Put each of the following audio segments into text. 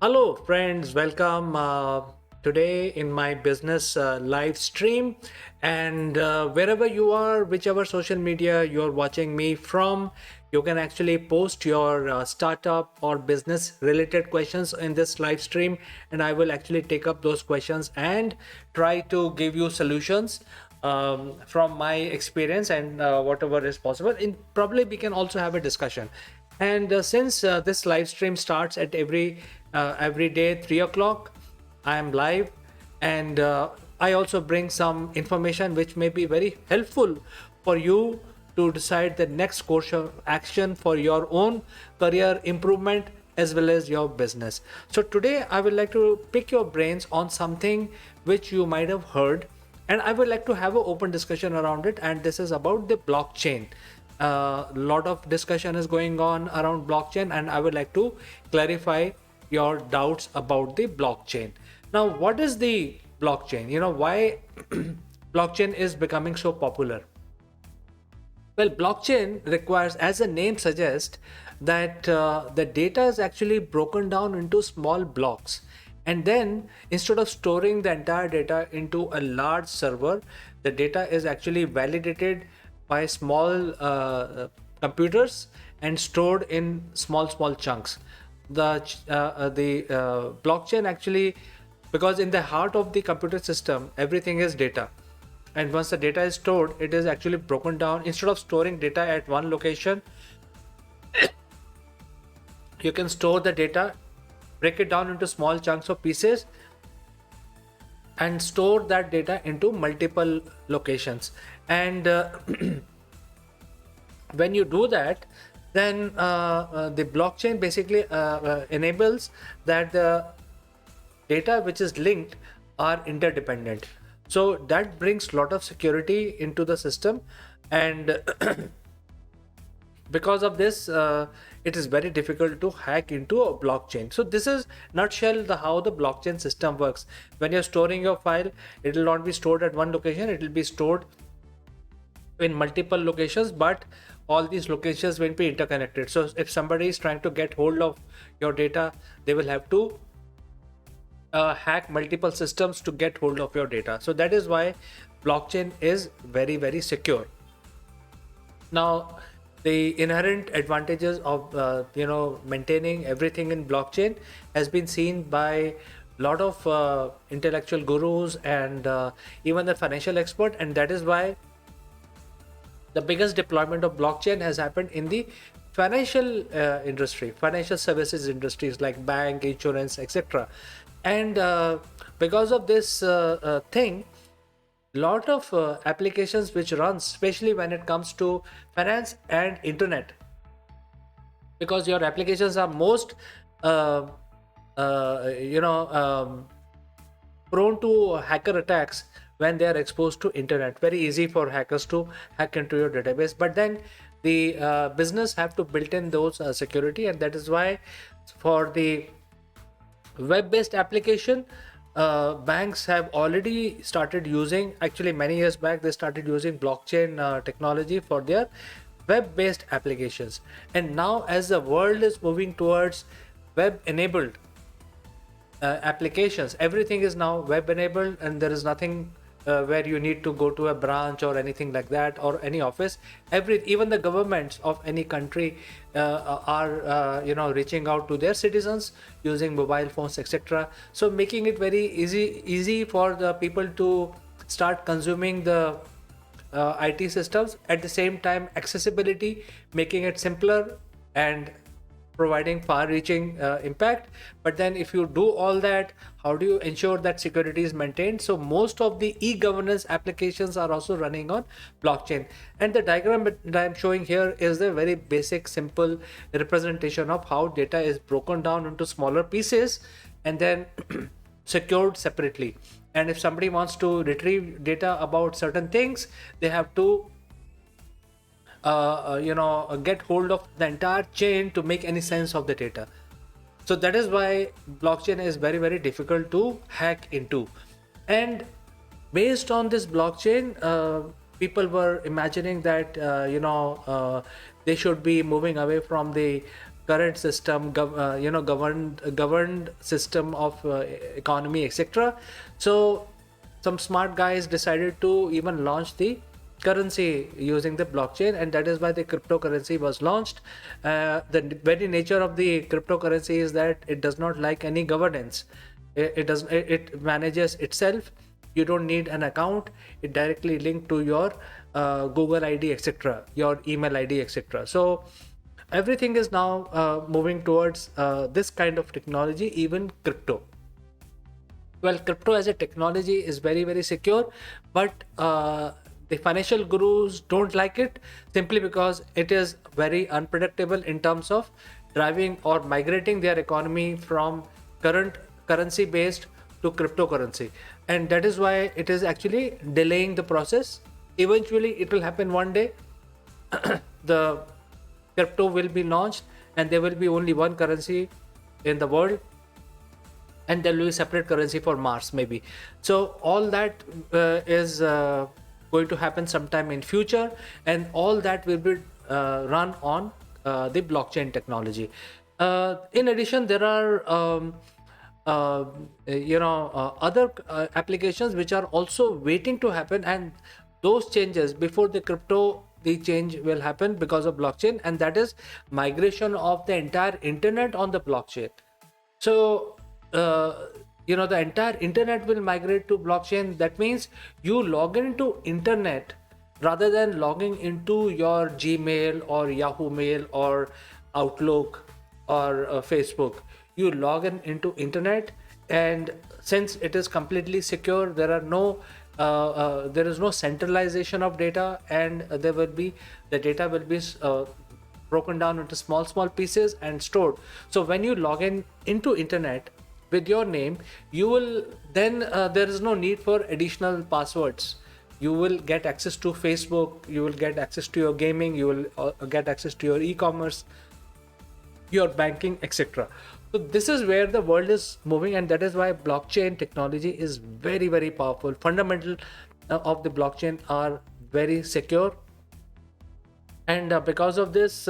Hello, friends. Welcome today in my business live stream. And wherever you are, whichever social media you're watching me from, you can actually post your startup or business related questions in this live stream. And I will actually take up those questions and try to give you solutions from my experience and whatever is possible. And probably we can also have a discussion. And since this live stream starts at every day 3 o'clock, I am live, and I also bring some information which may be very helpful for you to decide the next course of action for your own career improvement as well as your business. So today I would like to pick your brains on something which you might have heard, and I would like to have an open discussion around it. And this is about the blockchain. A lot of discussion is going on around blockchain, and I would like to clarify your doubts about the blockchain. Now, what is the blockchain? Why blockchain is becoming so popular? Well, blockchain requires, as the name suggests, that the data is actually broken down into small blocks. And then instead of storing the entire data into a large server, the data is actually validated by small computers and stored in small chunks. The blockchain actually, because in the heart of the computer system everything is data, and once the data is stored, it is actually broken down. Instead of storing data at one location, you can store the data, break it down into small chunks of pieces, and store that data into multiple locations. And when you do that, then the blockchain basically enables that the data which is linked are interdependent. So that brings a lot of security into the system, and because of this, it is very difficult to hack into a blockchain. So this is nutshell how the blockchain system works. When you're storing your file, it will not be stored at one location, it will be stored in multiple locations, but all these locations will be interconnected. So if somebody is trying to get hold of your data, they will have to hack multiple systems to get hold of your data. So that is why blockchain is very secure. Now, the inherent advantages of maintaining everything in blockchain has been seen by a lot of intellectual gurus and even the financial expert, and that is why the biggest deployment of blockchain has happened in the financial industry, financial services industries like bank, insurance, etc. And because of this thing, lot of applications which runs, especially when it comes to finance and internet, because your applications are most uh, prone to hacker attacks when they are exposed to internet. Very easy for hackers to hack into your database, but then the business have to build in those security, and that is why for the web-based application, banks have already started using, actually many years back they started using blockchain technology for their web-based applications. And now as the world is moving towards web-enabled applications, everything is now web enabled, and there is nothing where you need to go to a branch or anything like that, or any office. Even the governments of any country are reaching out to their citizens using mobile phones, etc. So making it very easy for the people to start consuming the IT systems. At the same time, accessibility, making it simpler and providing far-reaching impact. But then if you do all that, how do you ensure that security is maintained? So most of the e-governance applications are also running on blockchain. And the diagram that I'm showing here is a very basic, simple representation of how data is broken down into smaller pieces and then secured separately. And if somebody wants to retrieve data about certain things, they have to get hold of the entire chain to make any sense of the data. So that is why blockchain is very difficult to hack into. And based on this blockchain, people were imagining that they should be moving away from the current system, governed system of economy, etc. So some smart guys decided to even launch the currency using the blockchain, and that is why the cryptocurrency was launched. The very nature of the cryptocurrency is that it does not like any governance. It manages itself. You don't need an account. It directly linked to your Google ID, etc., your email ID, etc. So everything is now moving towards this kind of technology, even crypto. Well, crypto as a technology is very, very secure, but the financial gurus don't like it simply because it is very unpredictable in terms of driving or migrating their economy from current currency based to cryptocurrency. And that is why it is actually delaying the process. Eventually, it will happen one day. The crypto will be launched, and there will be only one currency in the world, and there will be separate currency for Mars maybe. So all that is going to happen sometime in future, and all that will be run on the blockchain technology. In addition, there are other applications which are also waiting to happen, and those changes before the crypto, the change will happen because of blockchain, and that is migration of the entire internet on the blockchain. So the entire internet will migrate to blockchain. That means you log into internet rather than logging into your Gmail or Yahoo Mail or Outlook or Facebook. You log in into internet, and since it is completely secure, there is no centralization of data, and the data will be broken down into small pieces and stored. So when you log in into internet with your name, you will then there is no need for additional passwords. You will get access to Facebook, you will get access to your gaming, you will get access to your e-commerce, your banking, etc. So this is where the world is moving, and that is why blockchain technology is very, very powerful. Fundamental of the blockchain are very secure, and because of this,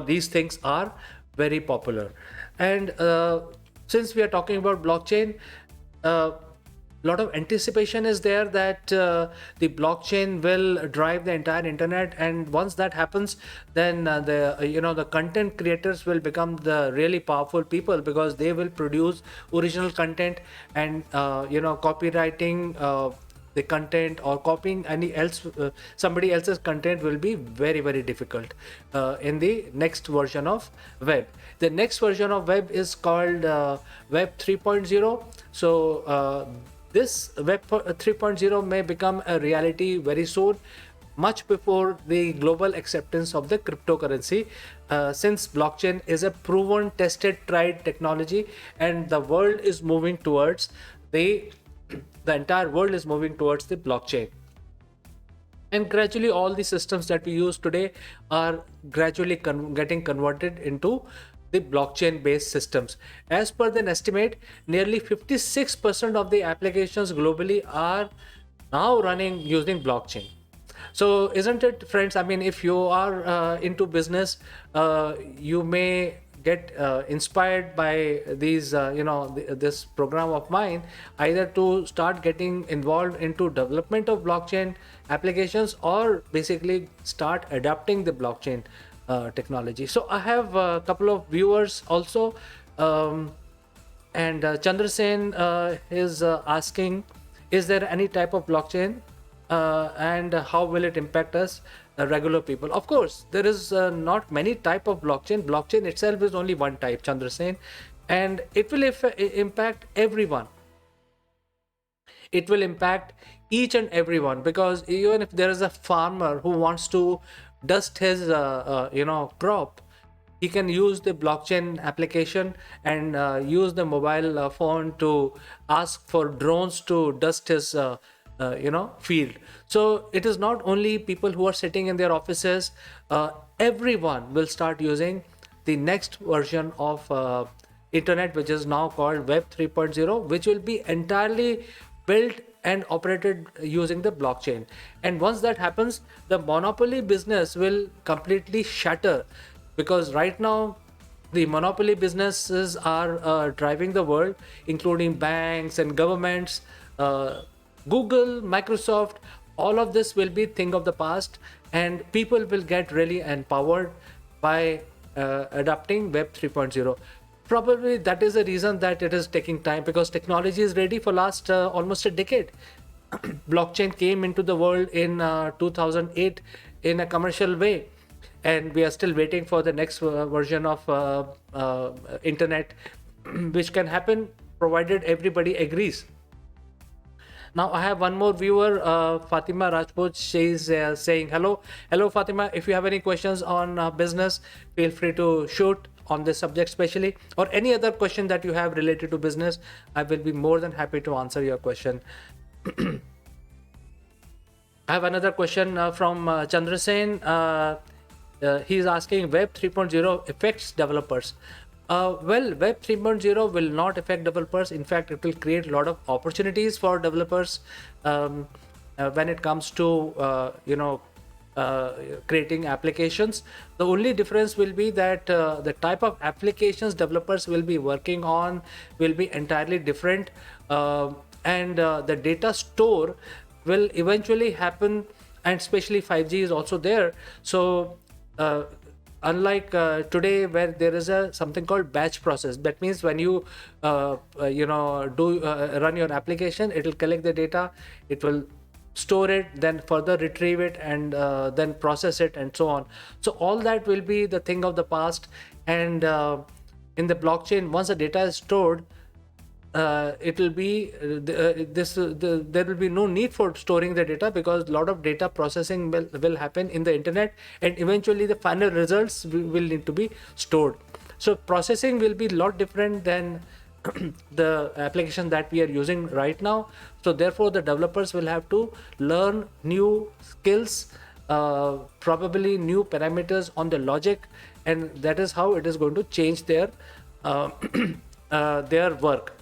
these things are very popular. And since we are talking about blockchain, lot of anticipation is there that the blockchain will drive the entire internet, and once that happens, then the content creators will become the really powerful people, because they will produce original content, and copywriting the content or copying somebody else's content will be very, very difficult in the next version of web. The next version of web is called web 3.0. So this web 3.0 may become a reality very soon, much before the global acceptance of the cryptocurrency, since blockchain is a proven, tested, tried technology, and the world is moving towards the entire world is moving towards the blockchain. And gradually all the systems that we use today are gradually getting converted into the blockchain based systems. As per the estimate, nearly 56% of the applications globally are now running using blockchain. So isn't it, friends? I mean, if you are into business, you may get inspired by these this program of mine, either to start getting involved into development of blockchain applications, or basically start adapting the blockchain technology. So I have a couple of viewers also, and Chandrasen is asking, is there any type of blockchain and how will it impact us regular people? Of course, there is not many type of blockchain. Blockchain itself is only one type, Chandrasen, and it will impact everyone. It will impact each and everyone, because even if there is a farmer who wants to dust his crop, he can use the blockchain application and use the mobile phone to ask for drones to dust his field. So it is not only people who are sitting in their offices. Everyone will start using the next version of internet, which is now called web 3.0, which will be entirely built and operated using the blockchain. And once that happens, the monopoly business will completely shatter, because right now the monopoly businesses are driving the world, including banks and governments. Google, Microsoft, all of this will be thing of the past, and people will get really empowered by adopting Web 3.0. Probably that is the reason that it is taking time, because technology is ready for last almost a decade. Blockchain came into the world in 2008 in a commercial way, and we are still waiting for the next version of internet, which can happen provided everybody agrees. Now I have one more viewer, Fatima Rajput. She's saying hello Fatima. If you have any questions on business, feel free to shoot on this subject especially, or any other question that you have related to business. I will be more than happy to answer your question. I have another question from Chandrasen. He's asking, Web 3.0 affects developers. Well, Web 3.0 will not affect developers. In fact, it will create a lot of opportunities for developers when it comes to creating applications. The only difference will be that the type of applications developers will be working on will be entirely different, and the data store will eventually happen, and especially 5G is also there. So unlike today, where there is a something called batch process, that means when you run your application, it will collect the data, it will store it, then further retrieve it, and then process it, and so on. So all that will be the thing of the past. And in the blockchain, once the data is stored, it will be there will be no need for storing the data, because a lot of data processing will happen in the internet, and eventually the final results will need to be stored. So processing will be a lot different than the application that we are using right now. So therefore the developers will have to learn new skills, probably new parameters on the logic, and that is how it is going to change their work.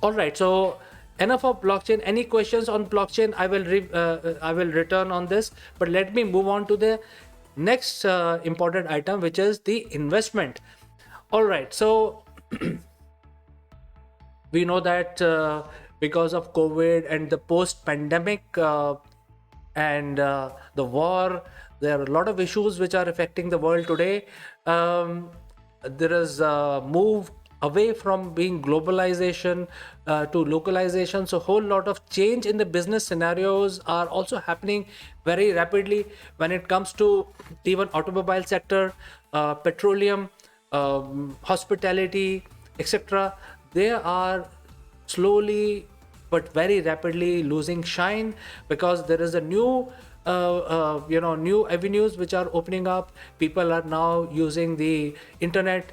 All right, so enough of blockchain. Any questions on blockchain? I will return on this, but let me move on to the next important item, which is the investment. All right, so we know that because of COVID and the post-pandemic and the war, there are a lot of issues which are affecting the world today. There is a move away from being globalization to localization. So a whole lot of change in the business scenarios are also happening very rapidly when it comes to even automobile sector, petroleum, hospitality, etc. They are slowly but very rapidly losing shine, because there is a new new avenues which are opening up. People are now using the internet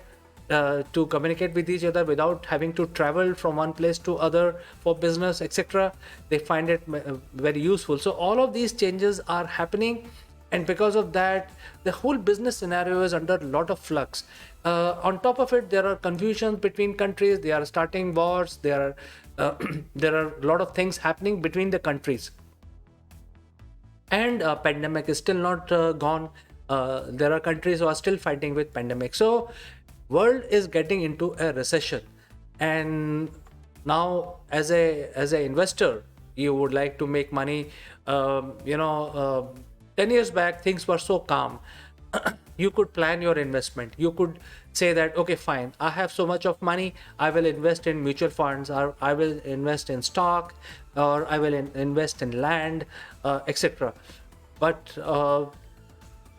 to communicate with each other without having to travel from one place to other for business, etc. They find it very useful. So all of these changes are happening, and because of that, the whole business scenario is under a lot of flux. On top of it, there are confusions between countries. They are starting wars. There are a lot of things happening between the countries, and pandemic is still not gone. There are countries who are still fighting with pandemic. So world is getting into a recession, and now as a investor, you would like to make money. 10 years back, things were so calm. You could plan your investment. You could say that, okay, fine, I have so much of money, I will invest in mutual funds, or I will invest in stock, or I will invest in land, etc. But all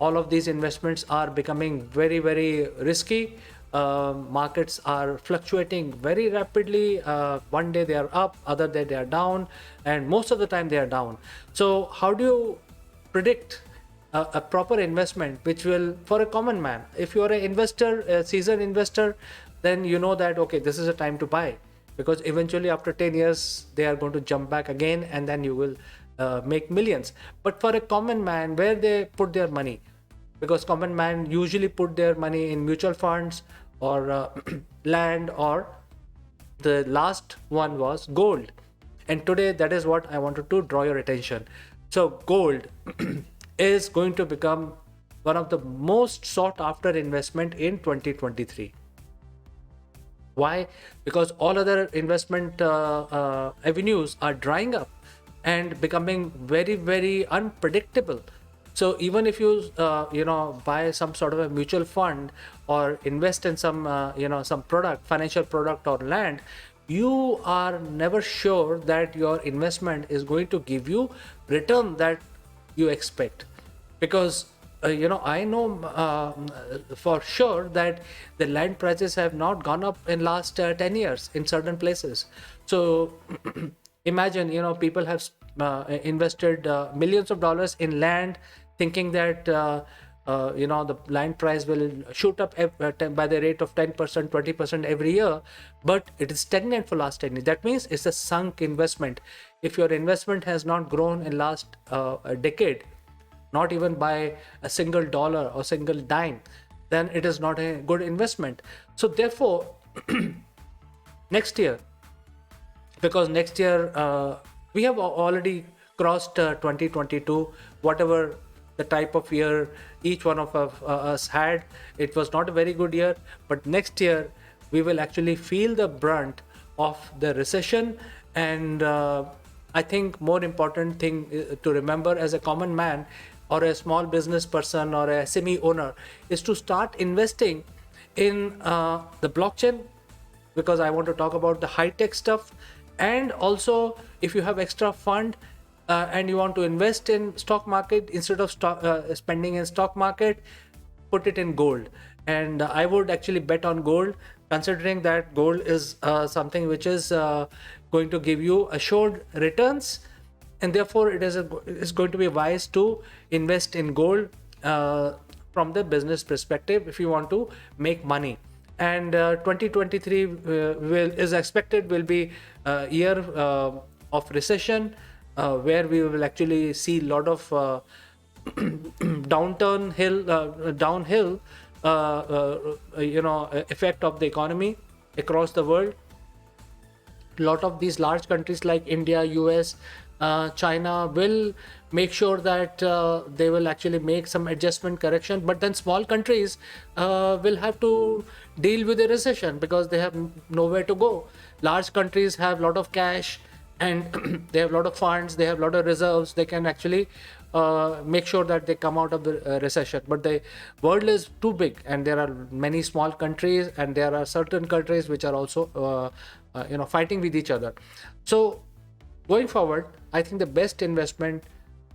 of these investments are becoming very, very risky. Markets are fluctuating very rapidly. One day they are up, other day they are down, and most of the time they are down. So how do you predict a proper investment which will, for a common man, if you are an investor, a seasoned investor, then you know that, okay, this is a time to buy, because eventually after 10 years they are going to jump back again, and then you will make millions. But for a common man, where they put their money? Because common man usually put their money in mutual funds or land, or the last one was gold. And today, that is what I wanted to draw your attention. So gold is going to become one of the most sought after investment in 2023. Why? Because all other investment avenues are drying up and becoming very, very unpredictable. So even if you buy some sort of a mutual fund or invest in some some product, financial product or land, you are never sure that your investment is going to give you return that you expect. Because I know for sure that the land prices have not gone up in last 10 years in certain places. So imagine, people have invested millions of dollars in land, thinking that the land price will shoot up by the rate of 10%, 20% every year, but it is stagnant for last 10 years. That means it's a sunk investment. If your investment has not grown in last a decade, not even by a single dollar or single dime, then it is not a good investment. So therefore, next year, because next year we have already crossed 2022, whatever the type of year each one of us had, it was not a very good year. But next year we will actually feel the brunt of the recession. And I think more important thing to remember as a common man or a small business person or a SME owner is to start investing in the blockchain, because I want to talk about the high tech stuff. And also, if you have extra fund and you want to invest in stock market, instead of spending in stock market, put it in gold. And I would actually bet on gold, considering that gold is something which is going to give you assured returns, and therefore it's going to be wise to invest in gold from the business perspective if you want to make money. And 2023 is expected will be a year of recession, where we will actually see a lot of downhill effect of the economy across the world. A lot of these large countries like India, US, China will make sure that they will actually make some adjustment correction, but then small countries will have to deal with the recession because they have nowhere to go. Large countries have a lot of cash, and they have a lot of funds, they have a lot of reserves. They can actually make sure that they come out of the recession. But the world is too big, and there are many small countries, and there are certain countries which are also fighting with each other. So going forward, I think the best investment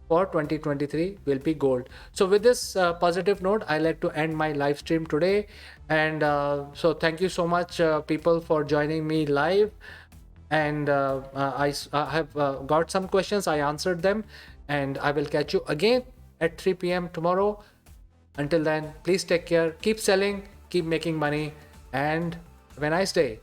for 2023 will be gold. So with this positive note, I like to end my live stream today. And so thank you so much, people, for joining me live. And I have got some questions, I answered them, and I will catch you again at 3 p.m. tomorrow. Until then, please take care, keep selling, keep making money, and have a nice day.